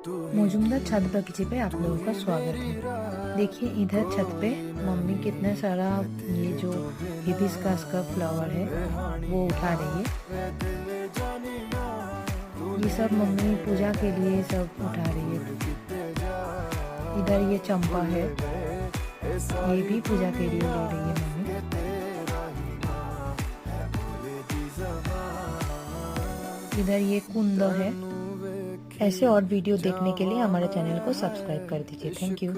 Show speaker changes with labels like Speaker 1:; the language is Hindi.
Speaker 1: मौजूदा छत बगीचे पे आप लोगों का स्वागत है। देखिए इधर छत पे मम्मी कितना सारा ये जो हिबिस्कस का फ्लावर है वो उठा रही है। ये सब मम्मी पूजा के लिए सब उठा रही है। इधर ये चंपा है, ये भी पूजा के लिए ले रही है मम्मी। इधर ये कुंद है। ऐसे और वीडियो देखने के लिए हमारे चैनल को सब्सक्राइब कर दीजिए। Thank you.